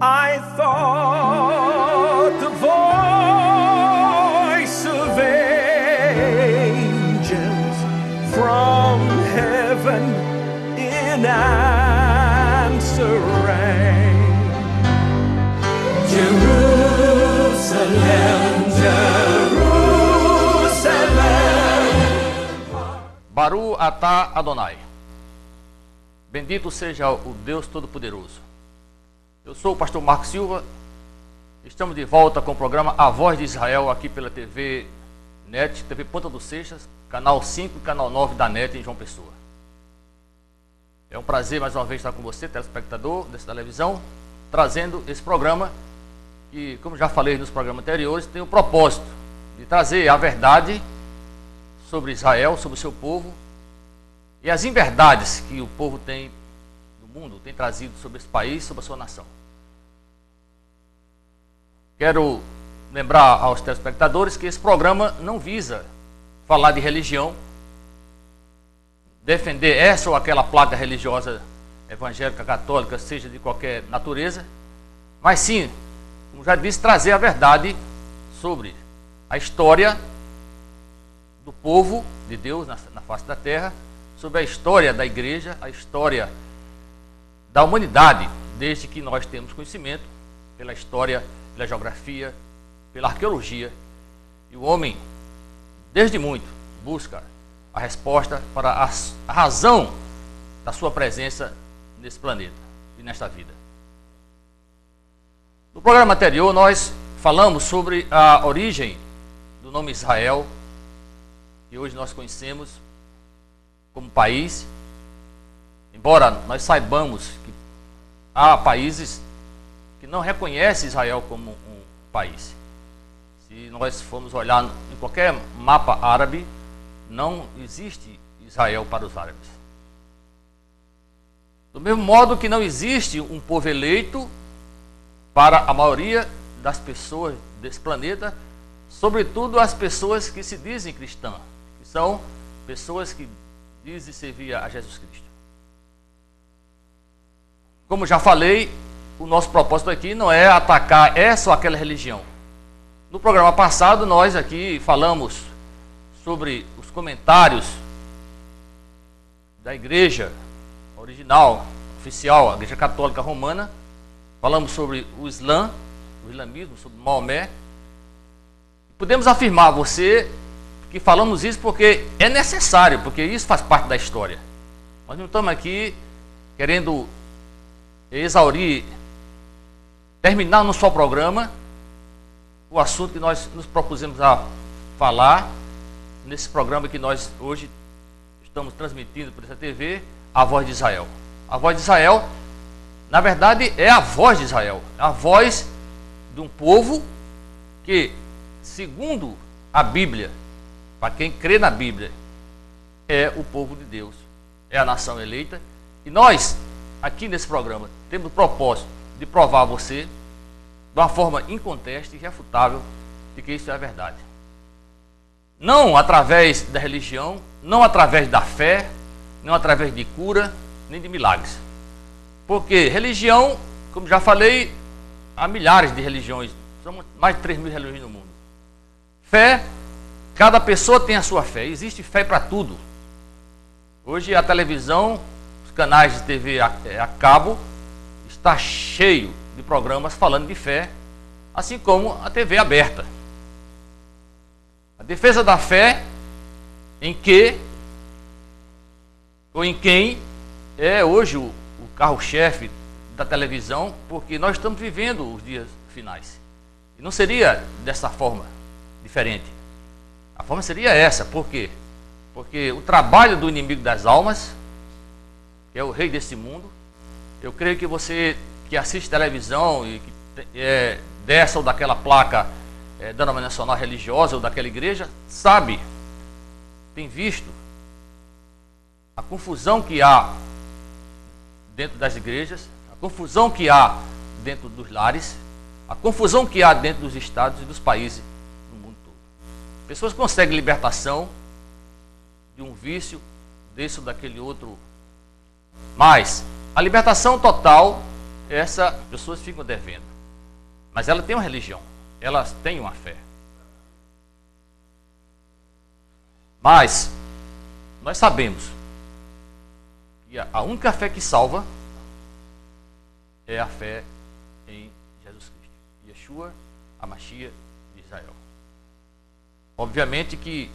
I thought the voice of angels from heaven in answer rang. Jerusalem, Jerusalem. Baru Atah Adonai. Bendito seja o Deus Todo-Poderoso. Eu sou o pastor Marcos Silva. Estamos de volta com o programa A Voz de Israel, aqui pela TV NET, TV Ponta dos Seixas, canal 5 e canal 9 da NET em João Pessoa. É um prazer mais uma vez estar com você, telespectador dessa televisão, trazendo esse programa que, como já falei nos programas anteriores, tem o propósito de trazer a verdade sobre Israel, sobre o seu povo, e as inverdades que o povo tem do mundo, tem trazido sobre esse país, sobre a sua nação. Quero lembrar aos telespectadores que esse programa não visa falar de religião, defender essa ou aquela placa religiosa evangélica, católica, seja de qualquer natureza, mas sim, como já disse, trazer a verdade sobre a história do povo de Deus na face da terra, sobre a história da igreja, a história da humanidade, desde que nós temos conhecimento, pela história, pela geografia, pela arqueologia. E o homem, desde muito, busca a resposta para a razão da sua presença nesse planeta e nesta vida. No programa anterior, nós falamos sobre a origem do nome Israel, que hoje nós conhecemos como país, embora nós saibamos que há países que não reconhecem Israel como um país. Se nós formos olhar em qualquer mapa árabe, não existe Israel para os árabes. Do mesmo modo que não existe um povo eleito para a maioria das pessoas desse planeta, sobretudo as pessoas que se dizem cristãs, que são pessoas que dizem servir a Jesus Cristo. Como já falei, o nosso propósito aqui não é atacar essa ou aquela religião. No programa passado, nós aqui falamos sobre os comentários da igreja original, oficial, a Igreja Católica Romana. Falamos sobre o Islã, o islamismo, sobre Maomé. Podemos afirmar a você que falamos isso porque é necessário, porque isso faz parte da história. Nós não estamos aqui querendo exaurir, terminar no só programa o assunto que nós nos propusemos a falar nesse programa que nós hoje estamos transmitindo por essa TV, A Voz de Israel. A Voz de Israel, na verdade, é a voz de Israel, a voz de um povo que, segundo a Bíblia, para quem crê na Bíblia, é o povo de Deus, é a nação eleita. E nós, aqui nesse programa, temos o propósito de provar a você, de uma forma inconteste e irrefutável, de que isso é a verdade. Não através da religião, não através da fé, não através de cura, nem de milagres. Porque religião, como já falei, há milhares de religiões, são mais de 3.000 religiões no mundo. Fé, cada pessoa tem a sua fé, existe fé para tudo. Hoje a televisão, os canais de TV a cabo, está cheio de programas falando de fé, assim como a TV aberta. A defesa da fé em que, ou em quem, é hoje o carro-chefe da televisão, porque nós estamos vivendo os dias finais. E não seria dessa forma diferente. A forma seria essa. Por quê? Porque o trabalho do inimigo das almas, que é o rei desse mundo, eu creio que você que assiste televisão e que é dessa ou daquela placa denominacional religiosa ou daquela igreja, sabe, tem visto a confusão que há dentro das igrejas, a confusão que há dentro dos lares, a confusão que há dentro dos estados e dos países do mundo todo. Pessoas conseguem libertação de um vício, desse ou daquele outro, mas a libertação total essas pessoas ficam devendo. Mas ela tem uma religião, elas têm uma fé. Mas nós sabemos que a única fé que salva é a fé em Jesus Cristo, Yeshua, a Machia de Israel. Obviamente que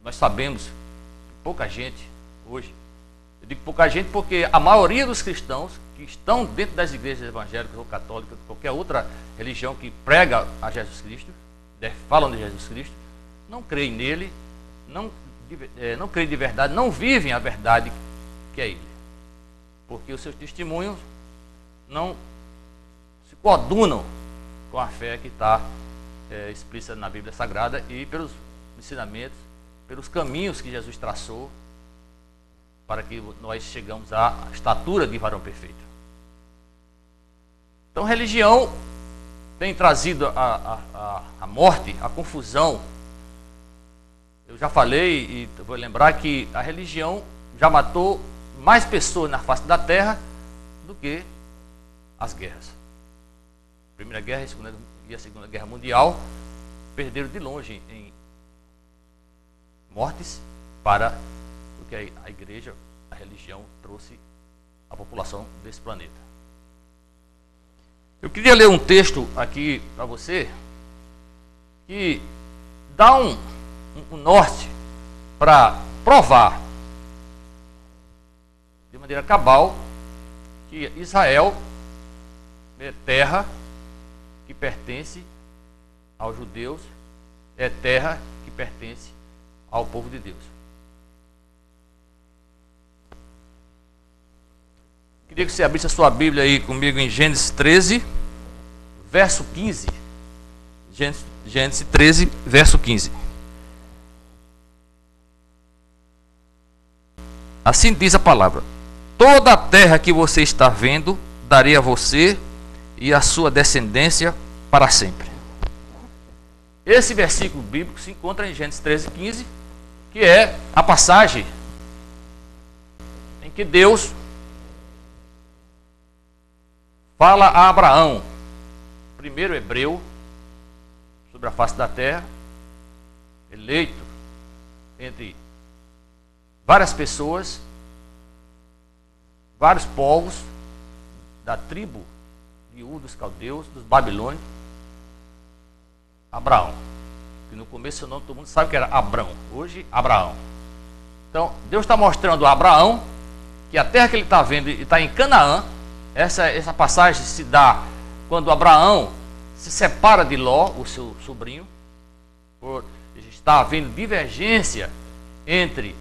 nós sabemos que pouca gente hoje, eu digo pouca gente porque a maioria dos cristãos que estão dentro das igrejas evangélicas ou católicas, qualquer outra religião que prega a Jesus Cristo, falam de Jesus Cristo, não creem nele, não creem de verdade, não vivem a verdade que é ele. Porque os seus testemunhos não se coadunam com a fé que está explícita na Bíblia Sagrada e pelos ensinamentos, pelos caminhos que Jesus traçou para que nós chegamos à estatura de varão perfeito. Então, religião tem trazido a morte, a confusão. Eu já falei e vou lembrar que a religião já matou mais pessoas na face da terra do que as guerras. A Primeira Guerra e a Segunda Guerra Mundial perderam de longe em mortes para o que a igreja, a religião trouxe à população desse planeta. Eu queria ler um texto aqui para você que dá um norte para provar de maneira cabal que Israel é terra que pertence aos judeus, é terra que pertence ao povo de Deus. Queria que você abrisse a sua Bíblia aí comigo em Gênesis 13, verso 15. Gênesis 13, verso 15. Assim diz a palavra: toda a terra que você está vendo, darei a você e a sua descendência para sempre. Esse versículo bíblico se encontra em Gênesis 13, 15, que é a passagem em que Deus fala a Abraão, o primeiro hebreu sobre a face da terra, eleito entre várias pessoas, vários povos, da tribo de Ur dos caldeus, dos babilônios, Abraão, que no começo seu nome todo mundo sabe que era Abrão, hoje Abraão. Então Deus está mostrando a Abraão que a terra que ele está vendo está em Canaã. Essa passagem se dá quando Abraão se separa de Ló, o seu sobrinho, por está havendo divergência entre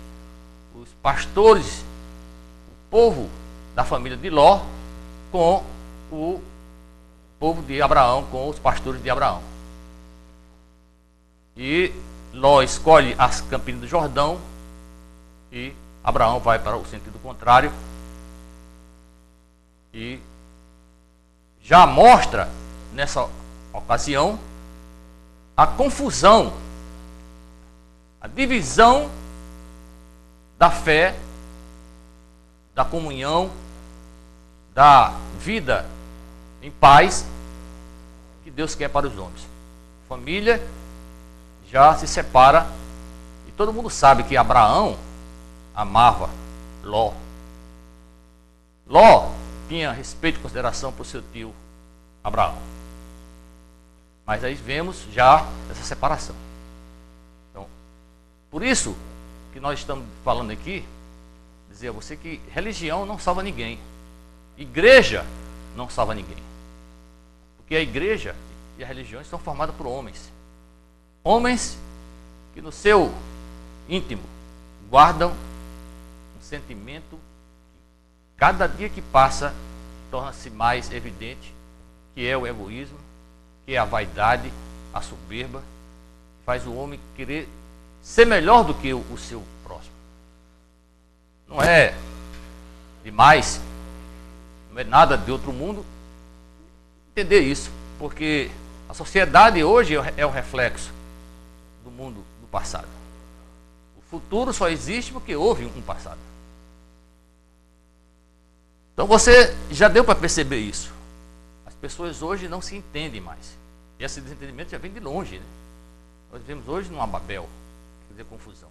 os pastores, o povo da família de Ló, com o povo de Abraão, com os pastores de Abraão. E Ló escolhe as campinas do Jordão e Abraão vai para o sentido contrário. E já mostra nessa ocasião a confusão, a divisão da fé, da comunhão, da vida em paz que Deus quer para os homens. Família já se separa e todo mundo sabe que Abraão amava Ló. Ló tinha respeito e consideração por seu tio Abraão. Mas aí vemos já essa separação. Então, por isso que nós estamos falando aqui, dizer a você que religião não salva ninguém. Igreja não salva ninguém. Porque a igreja e a religião estão formadas por homens. Homens que no seu íntimo guardam um sentimento. Cada dia que passa, torna-se mais evidente que é o egoísmo, que é a vaidade, a soberba, que faz o homem querer ser melhor do que o seu próximo. Não é demais, não é nada de outro mundo entender isso, porque a sociedade hoje é o reflexo do mundo do passado. O futuro só existe porque houve um passado. Então você já deu para perceber isso. As pessoas hoje não se entendem mais. E esse desentendimento já vem de longe, né? Nós vivemos hoje numa Babel, quer dizer, confusão.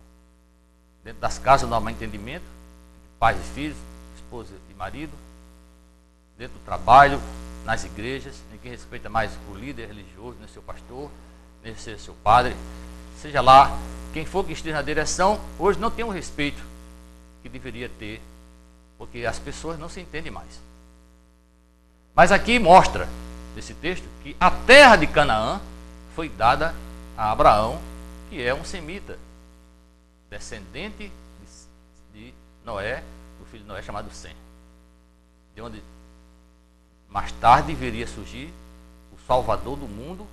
Dentro das casas não há mais entendimento, pais e filhos, esposa e marido. Dentro do trabalho, nas igrejas, ninguém respeita mais o líder religioso, nem seu pastor, nem seu padre. Seja lá quem for que esteja na direção, hoje não tem o respeito que deveria ter, porque as pessoas não se entendem mais. Mas aqui mostra, nesse texto, que a terra de Canaã foi dada a Abraão, que é um semita, descendente de Noé, do filho de Noé chamado Sem, de onde mais tarde viria a surgir o Salvador do mundo,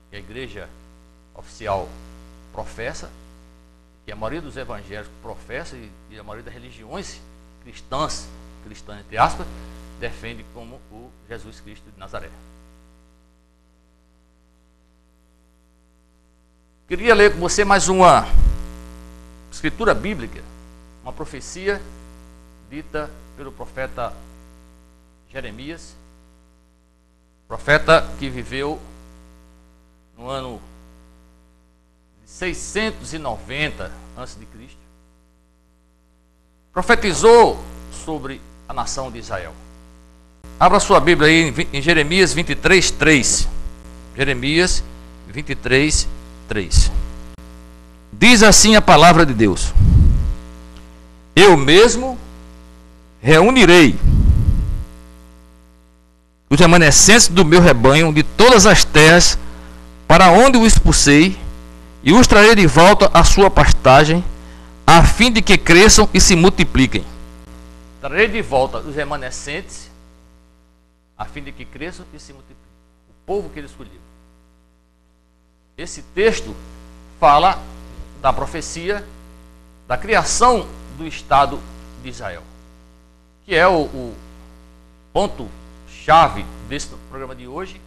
que a igreja oficial professa, que a maioria dos evangélicos professa e a maioria das religiões cristãs entre aspas, defende como o Jesus Cristo de Nazaré. Queria ler com você mais uma escritura bíblica, uma profecia dita pelo profeta Jeremias, profeta que viveu no ano de 690 a.C., profetizou sobre a nação de Israel. Abra sua Bíblia aí em Jeremias 23, 3. Jeremias 23, 3. Diz assim a palavra de Deus: eu mesmo reunirei os remanescentes do meu rebanho de todas as terras para onde o expulsei, e os trarei de volta à sua pastagem, a fim de que cresçam e se multipliquem. Trarei de volta os remanescentes, a fim de que cresçam e se multipliquem. O povo que ele escolheu. Esse texto fala da profecia da criação do Estado de Israel, que é o ponto-chave desse programa de hoje,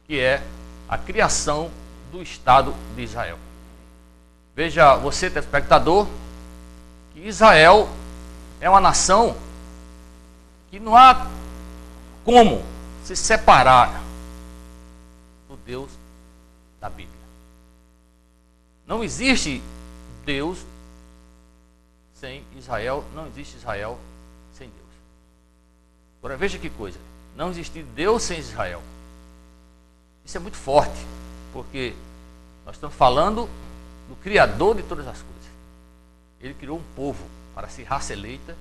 que é a criação do Estado de Israel. Veja, você, telespectador, que Israel é uma nação que não há como se separar do Deus da Bíblia. Não existe Deus sem Israel, não existe Israel sem Deus. Agora veja que coisa, não existe Deus sem Israel. Isso é muito forte, porque nós estamos falando do Criador de todas as coisas. Ele criou um povo para ser raça eleita,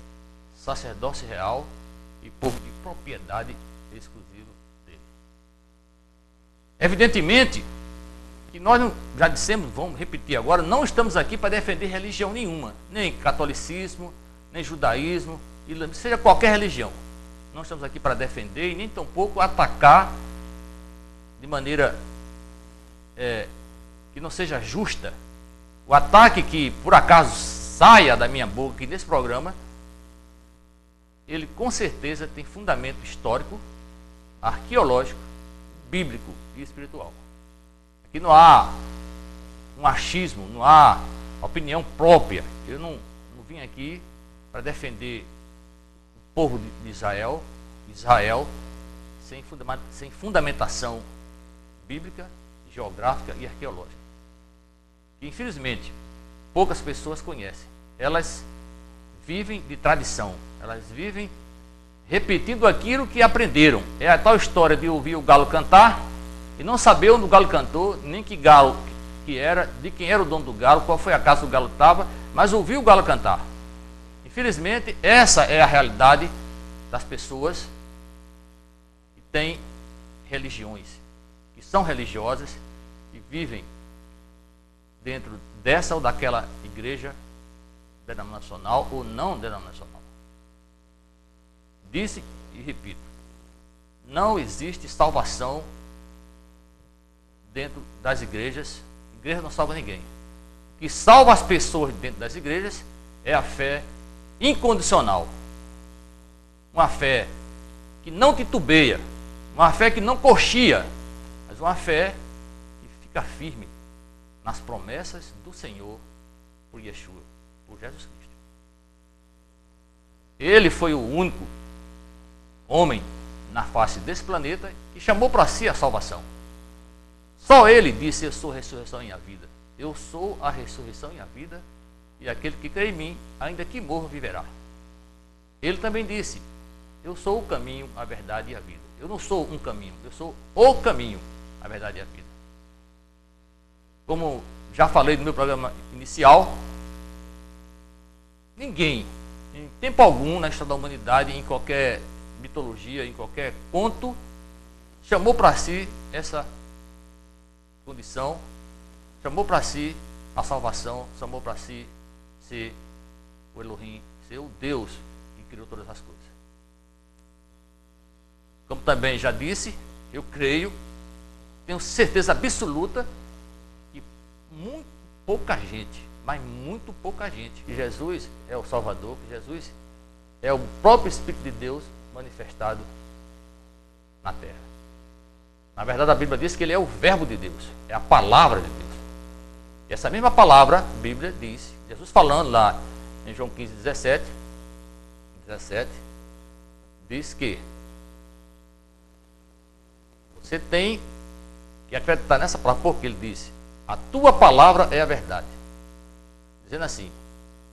sacerdócio real e povo de propriedade exclusiva dele. Evidentemente que nós, já dissemos, vamos repetir agora, não estamos aqui para defender religião nenhuma, nem catolicismo, nem judaísmo, seja qualquer religião. Não estamos aqui para defender e nem tampouco atacar de maneira que não seja justa. O ataque que por acaso saia da minha boca aqui nesse programa, ele com certeza tem fundamento histórico, arqueológico, bíblico e espiritual. Aqui não há um achismo, não há opinião própria. Eu não vim aqui para defender o povo de Israel sem fundamentação bíblica, geográfica e arqueológica. Que, infelizmente, poucas pessoas conhecem. Elas vivem de tradição, elas vivem repetindo aquilo que aprenderam. É a tal história de ouvir o galo cantar e não saber onde o galo cantou, nem que galo que era, de quem era o dono do galo, qual foi a casa que o galo estava, mas ouviu o galo cantar. Infelizmente, essa é a realidade das pessoas que têm religiões, que são religiosas e vivem dentro dessa ou daquela igreja denominacional ou não denominacional. Disse e repito, não existe salvação dentro das igrejas. A igreja não salva ninguém. O que salva as pessoas dentro das igrejas é a fé incondicional. Uma fé que não titubeia, uma fé que não coxia, mas uma fé que fica firme nas promessas do Senhor por Yeshua, por Jesus Cristo. Ele foi o único homem na face desse planeta que chamou para si a salvação. Só ele disse: eu sou a ressurreição e a vida. Eu sou a ressurreição e a vida, e aquele que crê em mim, ainda que morra, viverá. Ele também disse: eu sou o caminho, a verdade e a vida. Eu não sou um caminho, eu sou o caminho, a verdade e a vida. Como já falei no meu programa inicial, ninguém, em tempo algum na história da humanidade, em qualquer mitologia, em qualquer conto, chamou para si essa condição, chamou para si a salvação, chamou para si ser o Elohim, ser o Deus que criou todas as coisas. Como também já disse, eu creio, tenho certeza absoluta que muito pouca gente, mas muito pouca gente, que Jesus é o Salvador, que Jesus é o próprio Espírito de Deus manifestado na terra. Na verdade, a Bíblia diz que ele é o verbo de Deus, é a palavra de Deus. E essa mesma palavra, a Bíblia diz, Jesus falando lá em João 15, 17, diz que você tem que acreditar nessa palavra, porque ele disse: a tua palavra é a verdade. Dizendo assim: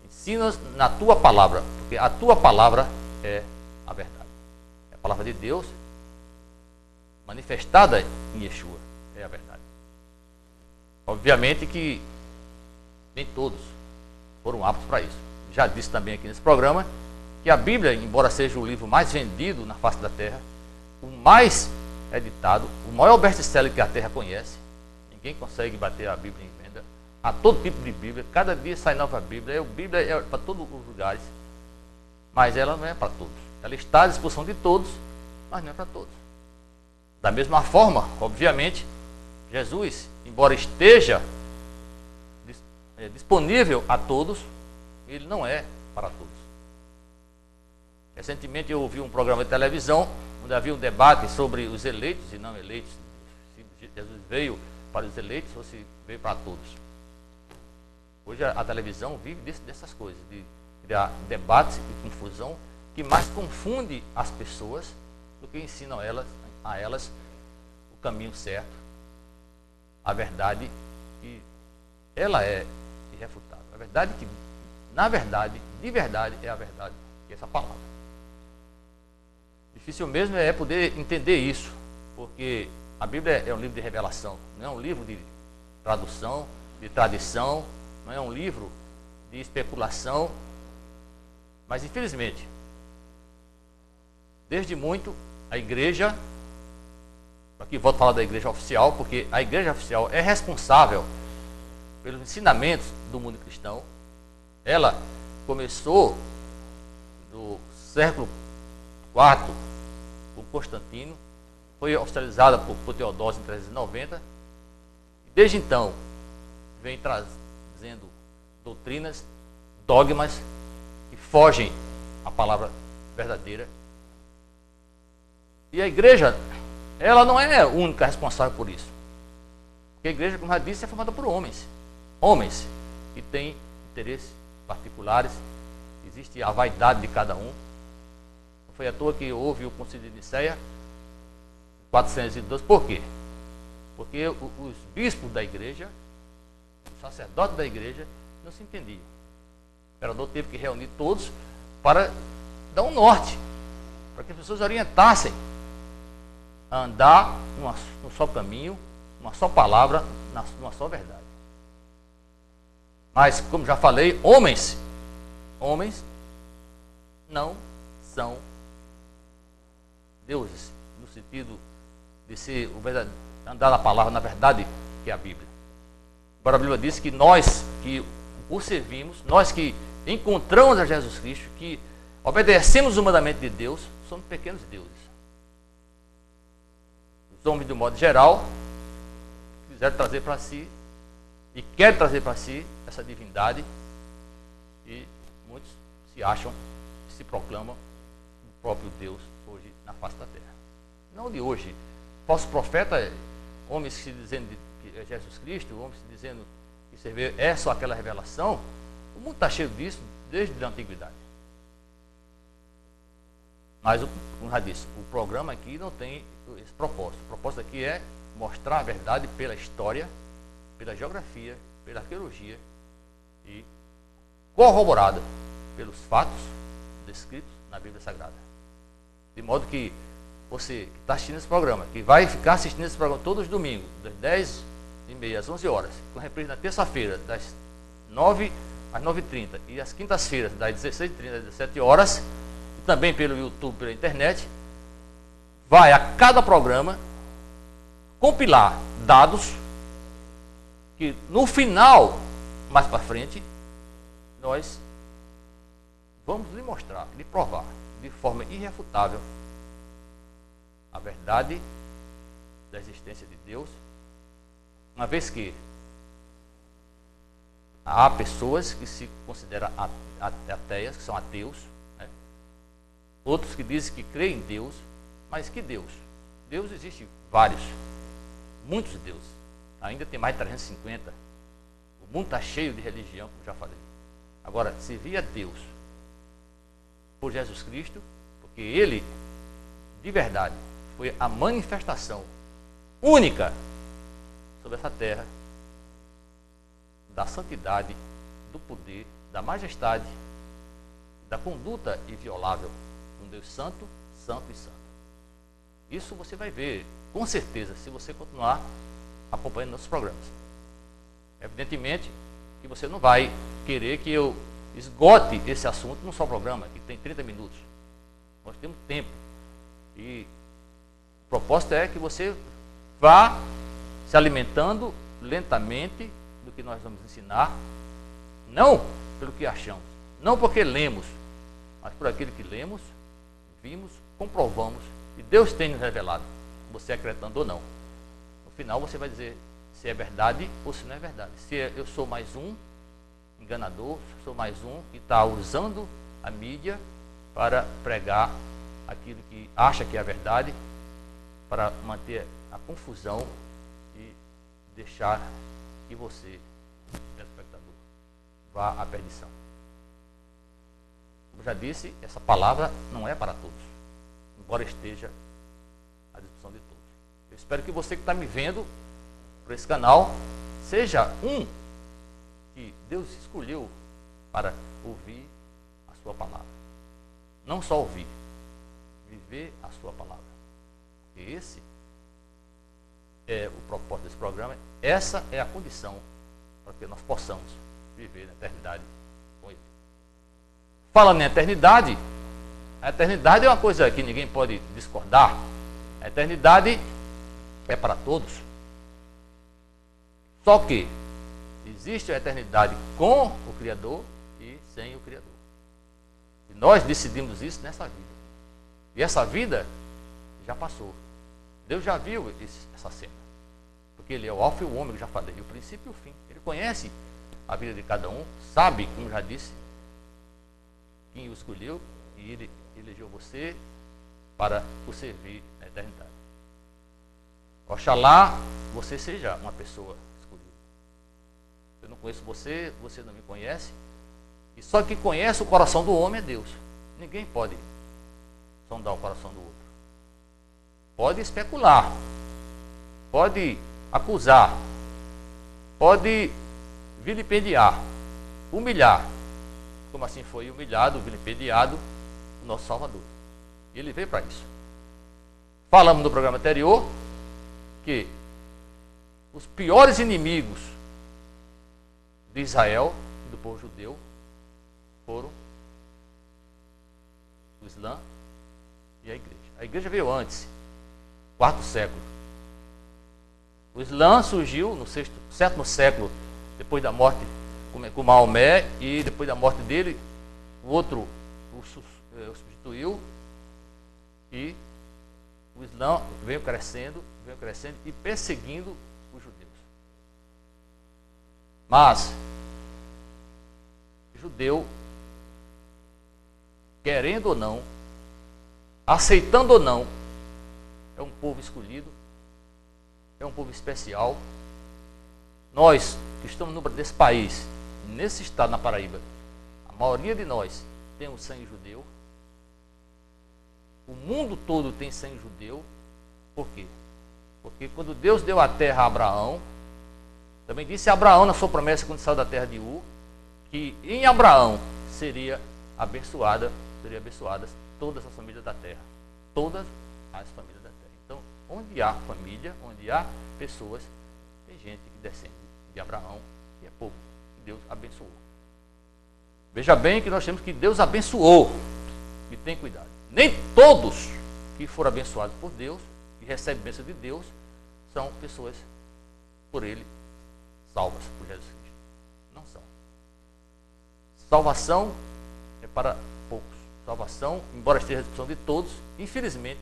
ensina-nos na tua palavra, porque a tua palavra é a verdade. É a palavra de Deus manifestada em Yeshua, é a verdade. Obviamente que nem todos foram aptos para isso. Já disse também aqui nesse programa que a Bíblia, embora seja o livro mais vendido na face da terra, o mais editado, o maior best-seller que a terra conhece, ninguém consegue bater a Bíblia em venda. Há todo tipo de Bíblia, cada dia sai nova Bíblia. A Bíblia é para todos os lugares, mas ela não é para todos. Ela está à disposição de todos, mas não é para todos. Da mesma forma, obviamente, Jesus, embora esteja disponível a todos, ele não é para todos. Recentemente eu ouvi um programa de televisão onde havia um debate sobre os eleitos e não eleitos, se Jesus veio para os eleitos ou se veio para todos. Hoje a televisão vive dessas coisas, de criar debates e confusão, que mais confunde as pessoas do que ensinam a elas o caminho certo, a verdade, que ela é irrefutável. A verdade que, na verdade, de verdade, é a verdade, que é essa palavra. Difícil mesmo é poder entender isso, porque a Bíblia é um livro de revelação, não é um livro de tradução, de tradição, não é um livro de especulação, mas infelizmente, desde muito, a igreja, aqui volto a falar da igreja oficial, porque a igreja oficial é responsável pelos ensinamentos do mundo cristão. Ela começou no século IV, por Constantino, foi oficializada por Teodósio em 390, e desde então vem trazendo doutrinas, dogmas que fogem à palavra verdadeira. E a igreja, ela não é a única responsável por isso. Porque a igreja, como já disse, é formada por homens. Homens que têm interesses particulares, existe a vaidade de cada um. Não foi à toa que houve o Concílio de Nicéia, 412. Por quê? Porque os bispos da igreja, os sacerdotes da igreja, não se entendiam. O imperador teve que reunir todos para dar um norte, para que as pessoas orientassem a andar num só caminho, uma só palavra, numa só verdade. Mas, como já falei, homens não são deuses, no sentido de ser andar na palavra, na verdade, que é a Bíblia. Agora a Bíblia diz que nós que o servimos, nós que encontramos a Jesus Cristo, que obedecemos o mandamento de Deus, somos pequenos deuses. Os homens, de um modo geral, quiseram trazer para si, e querem trazer para si, essa divindade, e muitos se acham, se proclamam o próprio Deus hoje na face da terra. Não de hoje. Falso profeta, homens se dizendo que é Jesus Cristo, homens se dizendo que servir é só aquela revelação, o mundo está cheio disso desde a antiguidade. Mas, como já disse, o programa aqui não tem esse propósito. O propósito aqui é mostrar a verdade pela história, pela geografia, pela arqueologia e corroborada pelos fatos descritos na Bíblia Sagrada. De modo que você que está assistindo esse programa, que vai ficar assistindo esse programa todos os domingos, das 10h30 às 11 horas, com reprise na terça-feira, das 9 às 9h30 e às quintas-feiras, das 16h30 às 17 horas, e também pelo YouTube, pela internet, vai a cada programa compilar dados que no final, mais para frente, nós vamos lhe mostrar, lhe provar de forma irrefutável a verdade da existência de Deus, uma vez que há pessoas que se consideram ateias, que são ateus, né? Outros que dizem que creem em Deus, mas que Deus? Deus existe vários, muitos deuses, ainda tem mais de 350, o mundo está cheio de religião, como já falei. Agora, servir a Deus por Jesus Cristo, porque Ele, de verdade, foi a manifestação única sobre essa terra da santidade, do poder, da majestade, da conduta inviolável de um Deus santo, santo e santo. Isso você vai ver, com certeza, se você continuar acompanhando nossos programas. Evidentemente que você não vai querer que eu esgote esse assunto num só programa, que tem 30 minutos. Nós temos tempo. E o propósito é que você vá se alimentando lentamente do que nós vamos ensinar, não pelo que achamos, não porque lemos, mas por aquilo que lemos, vimos, comprovamos, e Deus tem nos revelado, você acreditando ou não. No final você vai dizer se é verdade ou se não é verdade. Se eu sou mais um enganador, se sou mais um que está usando a mídia para pregar aquilo que acha que é a verdade, para manter a confusão e deixar que você, telespectador, vá à perdição. Como já disse, essa palavra não é para todos, embora esteja à disposição de todos. Eu espero que você que está me vendo por esse canal seja um que Deus escolheu para ouvir a sua palavra. Não só ouvir, viver a sua palavra. E esse é o propósito desse programa. Essa é a condição para que nós possamos viver na eternidade com Ele. Falando em eternidade, a eternidade é uma coisa que ninguém pode discordar. A eternidade é para todos. Só que existe a eternidade com o Criador e sem o Criador. E nós decidimos isso nessa vida. E essa vida já passou. Deus já viu essa cena. Porque Ele é o alfa e o ômega, já falei, o princípio e o fim. Ele conhece a vida de cada um, sabe, como já disse, quem o escolheu, e Ele elegeu você para o servir na eternidade. Oxalá você seja uma pessoa escolhida. Eu não conheço você, você não me conhece. E só quem conhece o coração do homem é Deus. Ninguém pode sondar o coração do outro. Pode especular, pode acusar, pode vilipendiar, humilhar, como assim foi humilhado, vilipendiado o nosso Salvador. Ele veio para isso. Falamos no programa anterior que os piores inimigos de Israel, do povo judeu, foram o Islã e a igreja. A igreja veio antes, quarto século. O Islã surgiu no sétimo século, depois da morte com Maomé, e depois da morte dele, o outro o substituiu, e o Islã veio crescendo e perseguindo os judeus. Mas o judeu, querendo ou não, aceitando ou não, é um povo escolhido, é um povo especial. Nós que estamos nesse país, nesse estado, na Paraíba, a maioria de nós tem o sangue judeu. o mundo todo tem sangue judeu. Por quê? Porque quando Deus deu a terra a Abraão, também disse a Abraão na sua promessa quando saiu da terra de Ur, que em Abraão seriam abençoadas todas as famílias da terra. Todas as famílias da terra. Então, onde há família, onde há pessoas, tem gente que descende de Abraão, que é povo, que Deus abençoou. Veja bem que nós temos que Deus abençoou. E tem cuidado. Nem todos que foram abençoados por Deus, que recebem a bênção de Deus, são pessoas por Ele salvas, por Jesus Cristo. Não são. Salvação é para poucos. Salvação, embora esteja à disposição de todos, infelizmente,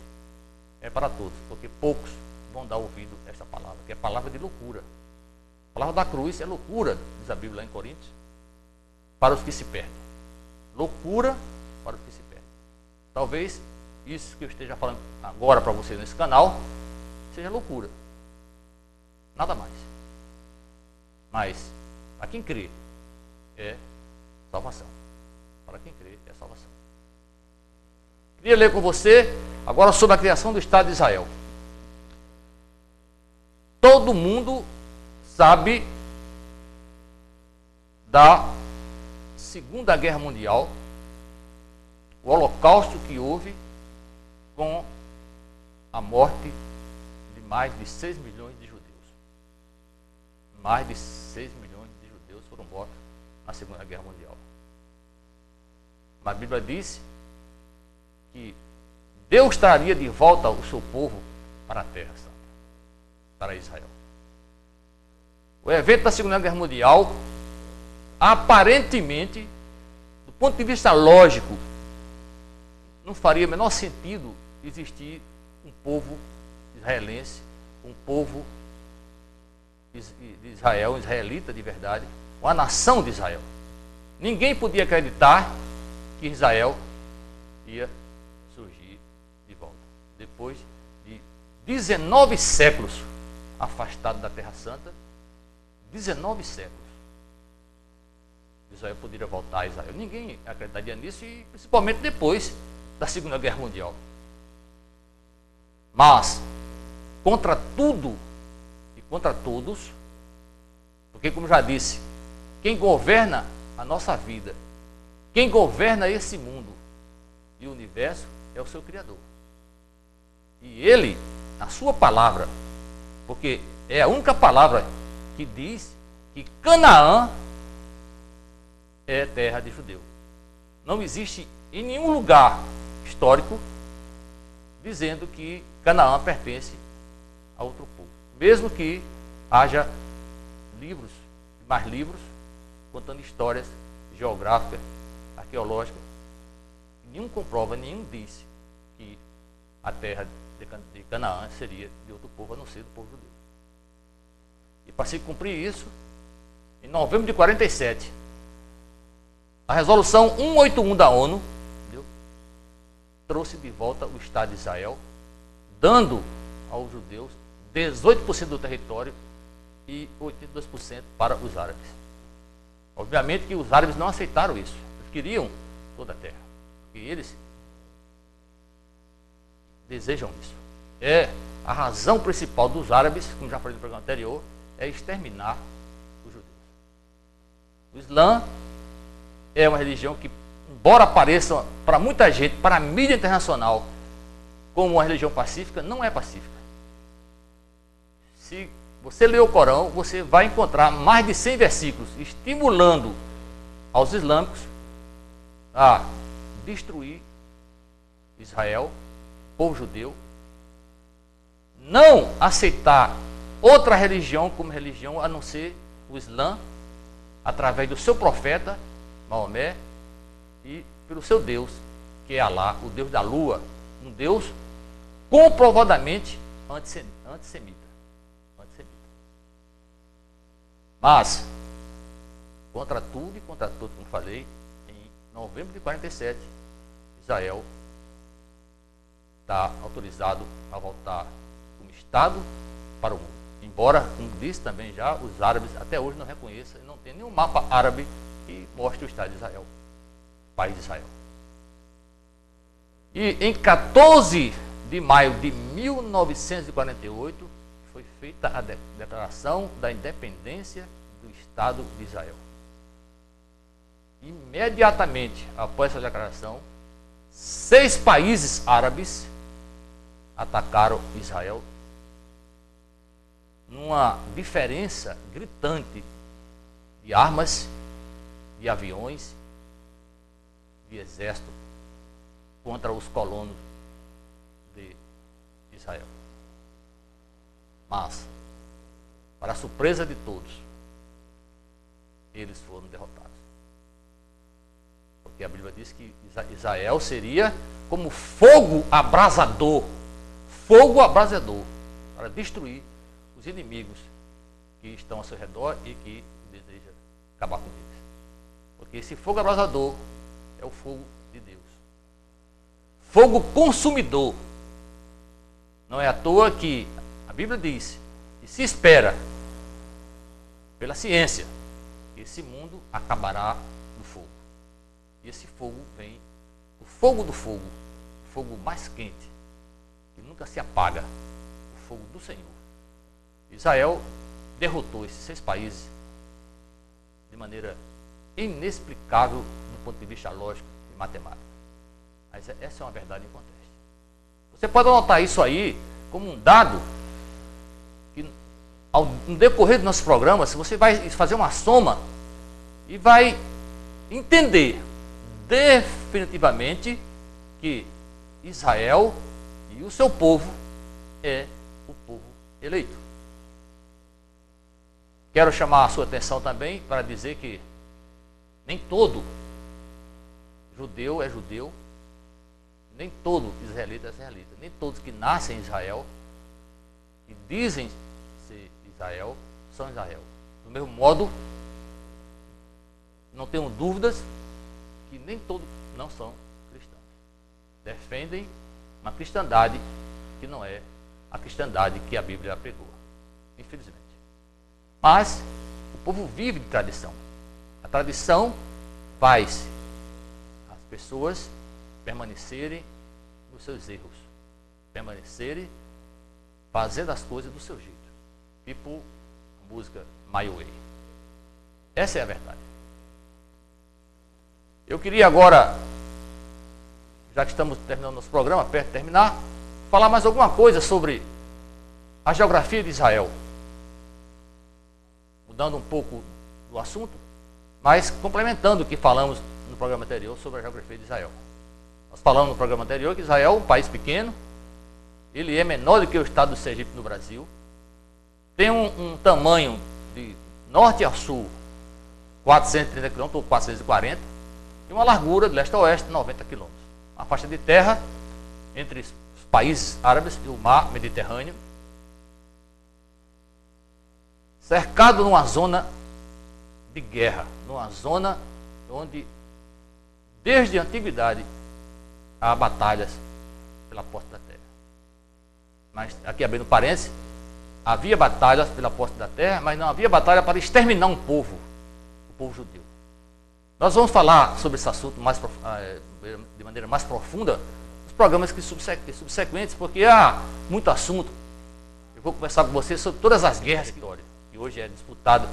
é para todos, porque poucos vão dar ouvido a essa palavra, que é palavra de loucura. A palavra da cruz é loucura, diz a Bíblia lá em Coríntios, para os que se perdem. Loucura para os que se perdem. Talvez isso que eu esteja falando agora para vocês nesse canal seja loucura. Nada mais. Mas, para quem crê, é salvação. Para quem crê, é salvação. Queria ler com você agora sobre a criação do Estado de Israel. Todo mundo sabe da Segunda Guerra Mundial, o holocausto que houve com a morte de mais de 6 milhões de judeus. Mais de 6 milhões de judeus foram mortos na Segunda Guerra Mundial. Mas a Bíblia diz que Deus traria de volta o seu povo para a Terra Santa, para Israel. O evento da Segunda Guerra Mundial, aparentemente, do ponto de vista lógico, não faria o menor sentido existir um povo israelense, um povo de Israel, um israelita de verdade, uma nação de Israel. Ninguém podia acreditar que Israel ia surgir de volta. Depois de 19 séculos afastado da Terra Santa, 19 séculos, Israel poderia voltar a Israel. Ninguém acreditaria nisso, e principalmente depois da Segunda Guerra Mundial. Mas, contra tudo e contra todos, porque, como já disse, quem governa a nossa vida, quem governa esse mundo e o universo é o seu Criador. E Ele, na sua palavra, porque é a única palavra que diz que Canaã é terra de judeu. Não existe em nenhum lugar histórico dizendo que Canaã pertence a outro povo. Mesmo que haja livros, mais livros, contando histórias geográficas, arqueológicas, nenhum comprova, nenhum diz que a terra de Canaã seria de outro povo, a não ser do povo judeu. E para se cumprir isso, em novembro de 47, a resolução 181 da ONU, entendeu, trouxe de volta o Estado de Israel, dando aos judeus 18% do território e 82% para os árabes. Obviamente que os árabes não aceitaram isso. Eles queriam toda a terra. E eles desejam isso. É a razão principal dos árabes, como já falei no programa anterior, é exterminar os judeus. O Islã é uma religião que, embora pareça para muita gente, para a mídia internacional, como uma religião pacífica, não é pacífica. Se você ler o Corão, você vai encontrar mais de 100 versículos estimulando aos islâmicos a destruir Israel, povo judeu, não aceitar outra religião como religião a não ser o Islã, através do seu profeta Maomé e pelo seu Deus, que é Alá, o Deus da lua, um Deus comprovadamente antissemita. Mas, contra tudo e contra todos, como falei, em novembro de 47, Israel está autorizado a voltar como Estado para o mundo. Embora, como disse também já, os árabes até hoje não reconheçam, não tem nenhum mapa árabe que mostre o Estado de Israel, o país de Israel. E em 14 de maio de 1948 foi feita a declaração da independência do Estado de Israel. Imediatamente após essa declaração, 6 países árabes atacaram Israel numa diferença gritante de armas, de aviões, de exército contra os colonos de Israel. Mas, para a surpresa de todos, eles foram derrotados. Porque a Bíblia diz que Israel seria como fogo abrasador para destruir os inimigos que estão ao seu redor e que deseja acabar com eles. Porque esse fogo abrasador é o fogo de Deus. Fogo consumidor. Não é à toa que a Bíblia diz e se espera pela ciência que esse mundo acabará no fogo. E esse fogo vem do fogo do fogo, o fogo mais quente, que nunca se apaga, o fogo do Senhor. Israel derrotou esses 6 países de maneira inexplicável do ponto de vista lógico e matemático. Mas essa é uma verdade em contexto. Você pode anotar isso aí como um dado que, no decorrer do nosso programa, se você vai fazer uma soma e vai entender definitivamente que Israel e o seu povo é o povo eleito. Quero chamar a sua atenção também para dizer que nem todo judeu é judeu, nem todo israelita é israelita, nem todos que nascem em Israel e dizem ser Israel são Israel. Do mesmo modo, não tenho dúvidas que nem todos não são cristãos. Defendem uma cristandade que não é a cristandade que a Bíblia pregou, infelizmente. Mas o povo vive de tradição. A tradição faz as pessoas permanecerem nos seus erros, permanecerem fazendo as coisas do seu jeito. Tipo a música My Way. Essa é a verdade. Eu queria agora, já que estamos terminando nosso programa, perto de terminar, falar mais alguma coisa sobre a geografia de Israel. Mudando um pouco do assunto, mas complementando o que falamos no programa anterior sobre a geografia de Israel. Nós falamos no programa anterior que Israel é um país pequeno, ele é menor do que o estado do Sergipe no Brasil, tem um tamanho de norte a sul, 430 km ou 440, e uma largura de leste a oeste, 90 km. Uma faixa de terra entre os países árabes e o mar Mediterrâneo, cercado numa zona de guerra, numa zona onde, desde a antiguidade, há batalhas pela posse da terra. Mas, aqui abrindo parênteses, havia batalhas pela posse da terra, mas não havia batalha para exterminar um povo, o povo judeu. Nós vamos falar sobre esse assunto de maneira mais profunda nos programas subsequentes, porque há muito assunto. Eu vou conversar com vocês sobre todas as guerras que hoje é disputado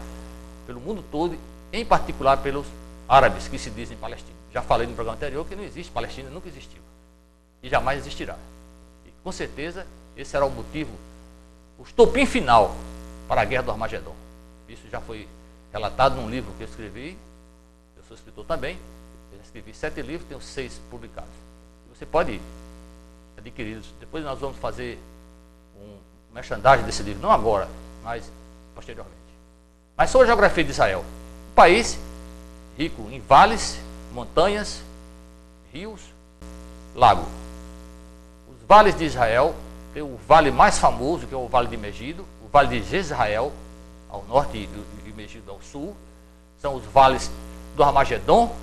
pelo mundo todo, em particular pelos árabes que se dizem palestinos. Já falei no programa anterior que não existe Palestina, nunca existiu e jamais existirá. E com certeza esse será o motivo, o estopim final para a guerra do Armagedon. Isso já foi relatado num livro que eu escrevi. Eu sou escritor também. Eu escrevi 7 livros, tenho 6 publicados. Você pode adquiri-los. Depois nós vamos fazer um merchandising desse livro, não agora, mas posteriormente. Mas sobre a geografia de Israel, um país rico em vales, montanhas, rios, lago. Os vales de Israel, tem o vale mais famoso, que é o vale de Megido, o vale de Jezreel, ao norte, e Megido ao sul, são os vales do Armagedon,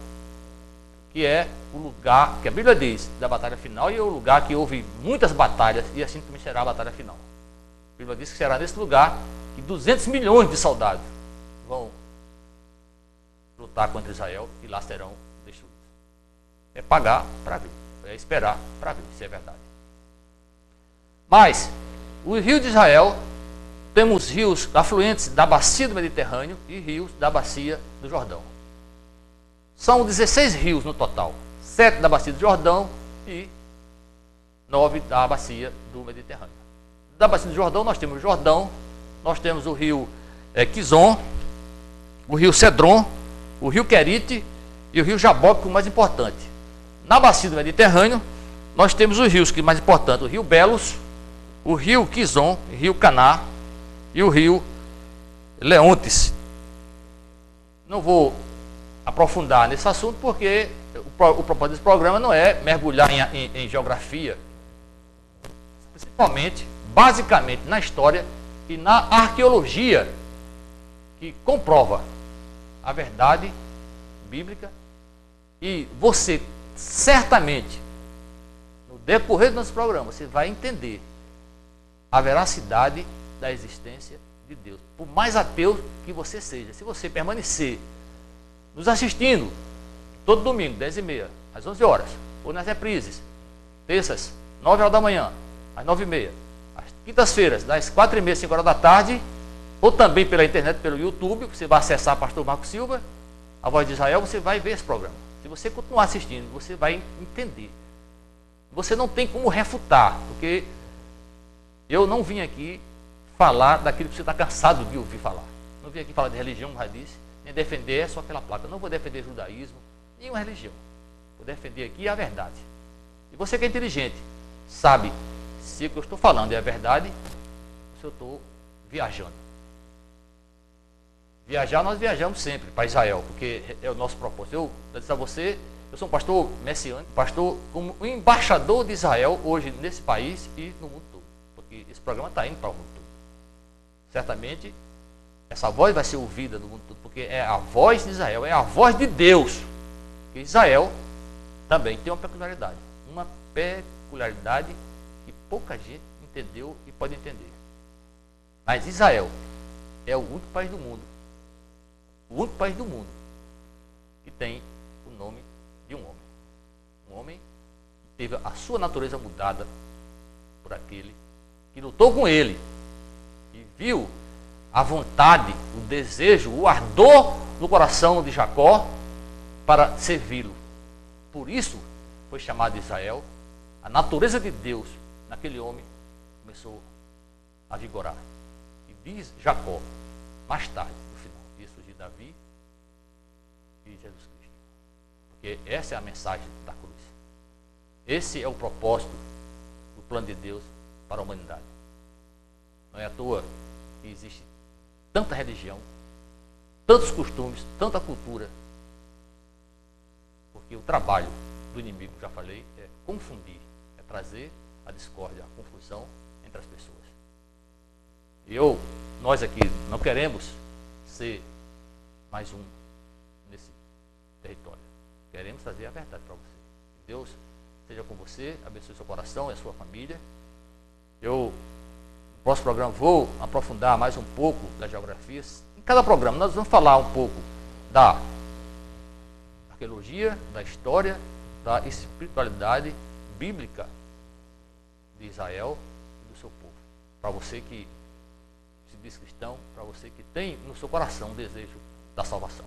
que é o lugar que a Bíblia diz da batalha final, e é o lugar que houve muitas batalhas, e assim também será a batalha final. A Bíblia diz que será nesse lugar que 200 milhões de soldados vão lutar contra Israel e lá serão destruídos. É pagar para ver. é esperar para ver se é verdade. Mas, o rio de Israel, temos rios afluentes da bacia do Mediterrâneo e rios da bacia do Jordão. São 16 rios no total, 7 da bacia do Jordão e 9 da bacia do Mediterrâneo. Da bacia do Jordão nós temos o Jordão, nós temos o rio Quizon, o rio Cedron, o rio Querite e o rio Jaboque, que é o mais importante. Na bacia do Mediterrâneo, nós temos os rios que mais importantes, o rio Belos, o rio Quizon, o rio Caná e o rio Leontes. Não vou aprofundar nesse assunto porque o propósito desse programa não é mergulhar em geografia, principalmente, basicamente na história e na arqueologia, que comprova a verdade bíblica. E você certamente, no decorrer do nosso programa, você vai entender a veracidade da existência de Deus, por mais ateu que você seja. Se você permanecer nos assistindo todo domingo, 10h30, às 11 horas, ou nas reprises, terças, 9 horas da manhã, às 9h30, às quintas-feiras, das 4h30 às 5 horas da tarde, ou também pela internet, pelo YouTube, você vai acessar Pastor Marco Silva, a Voz de Israel, você vai ver esse programa. Se você continuar assistindo, você vai entender. Você não tem como refutar, porque eu não vim aqui falar daquilo que você está cansado de ouvir falar. Não vim aqui falar de religião, como já disse, nem defender só aquela placa. Eu não vou defender judaísmo, nenhuma religião. Vou defender aqui a verdade. E você que é inteligente, sabe se o que eu estou falando é a verdade, ou se eu estou viajando. Viajar, nós viajamos sempre para Israel, porque é o nosso propósito. Eu disse a você, eu sou um pastor messiânico, pastor como embaixador de Israel hoje nesse país e no mundo todo, porque esse programa está indo para o mundo todo. Certamente, essa voz vai ser ouvida no mundo todo, porque é a voz de Israel, é a voz de Deus. Porque Israel também tem uma peculiaridade que pouca gente entendeu e pode entender. Mas Israel é o único país do mundo, que tem o nome de um homem. Um homem que teve a sua natureza mudada por aquele que lutou com ele e viu a vontade, o desejo, o ardor no coração de Jacó para servi-lo. Por isso foi chamado de Israel. A natureza de Deus naquele homem começou a vigorar. E diz Jacó, mais tarde, no final, ia surgir Davi e Jesus Cristo. Porque essa é a mensagem da cruz. Esse é o propósito do plano de Deus para a humanidade. Não é à toa que existe tanta religião, tantos costumes, tanta cultura. Porque o trabalho do inimigo, já falei, é confundir, é trazer a discórdia, a confusão entre as pessoas. Nós aqui não queremos ser mais um nesse território. Queremos trazer a verdade para você. Deus seja com você, abençoe seu coração e a sua família. No próximo programa vou aprofundar mais um pouco das geografias. Em cada programa nós vamos falar um pouco da arqueologia, da história, da espiritualidade bíblica de Israel e do seu povo. Para você que se diz cristão, para você que tem no seu coração o desejo da salvação.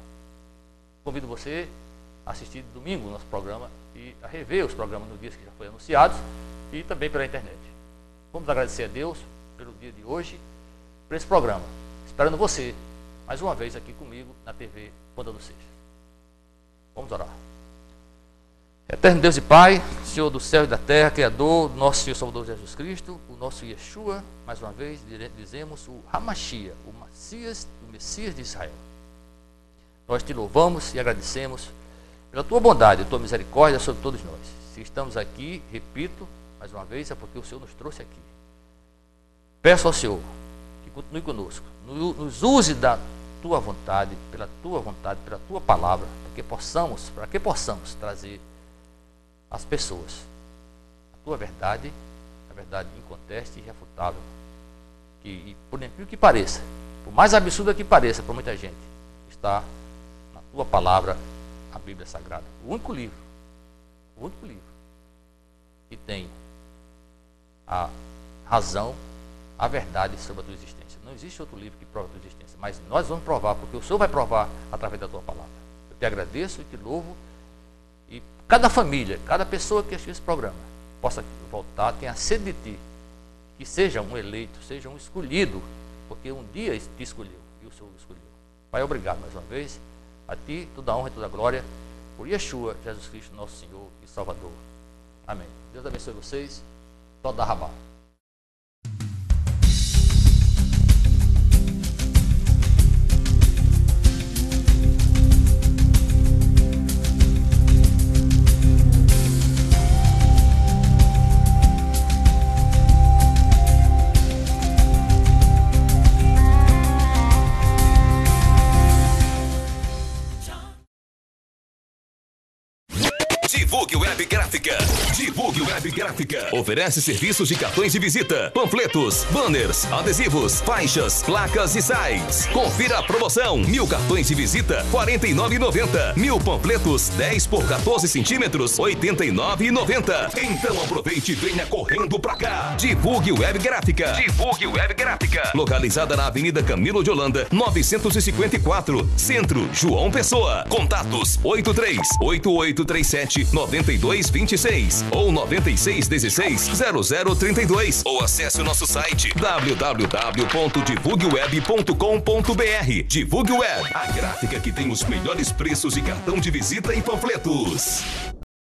Convido você a assistir domingo o nosso programa e a rever os programas nos dias que já foram anunciados e também pela internet. Vamos agradecer a Deus pelo dia de hoje, por esse programa. Esperando você, mais uma vez aqui comigo na TV Ponta do Seixas. Vamos orar. Eterno Deus e Pai, Senhor do céu e da terra, Criador, nosso Senhor Salvador Jesus Cristo, o nosso Yeshua, mais uma vez dizemos o Hamashia, o Messias de Israel. Nós te louvamos e agradecemos pela tua bondade e tua misericórdia sobre todos nós. Se estamos aqui, repito, mais uma vez, é porque o Senhor nos trouxe aqui. Peço ao Senhor que continue conosco, nos use da tua vontade, pela tua palavra, para que possamos trazer às pessoas a tua verdade, a verdade inconteste e irrefutável, que, por incrível que pareça, por mais absurda que pareça para muita gente, está na tua palavra, a Bíblia Sagrada, o único livro que tem a razão, a verdade sobre a tua existência. Não existe outro livro que prova a tua existência, mas nós vamos provar, porque o Senhor vai provar através da tua palavra. Eu te agradeço e te louvo, e cada família, cada pessoa que assistiu esse programa possa voltar, tenha sede de ti, que seja um eleito, seja um escolhido, porque um dia te escolheu e o Senhor o escolheu. Pai, obrigado mais uma vez, a ti toda a honra e toda a glória, por Yeshua, Jesus Cristo, nosso Senhor e Salvador. Amém. Deus abençoe vocês. Toda a rabá. Divulgue Web Gráfica. Divulgue Web Gráfica. Oferece serviços de cartões de visita, panfletos, banners, adesivos, faixas, placas e sites. Confira a promoção: 1000 cartões de visita, R$ 49,90. 1000 panfletos, 10 por 14 centímetros, R$ 89,90. Então aproveite e venha correndo pra cá. Divulgue Web Gráfica. Divulgue Web Gráfica. Localizada na Avenida Camilo de Holanda, 954, Centro, João Pessoa. Contatos: 83-8837-9226 ou 9616-0032, ou acesse o nosso site www.divulgueweb.com.br. Divulgue Web, a gráfica que tem os melhores preços de cartão de visita e panfletos.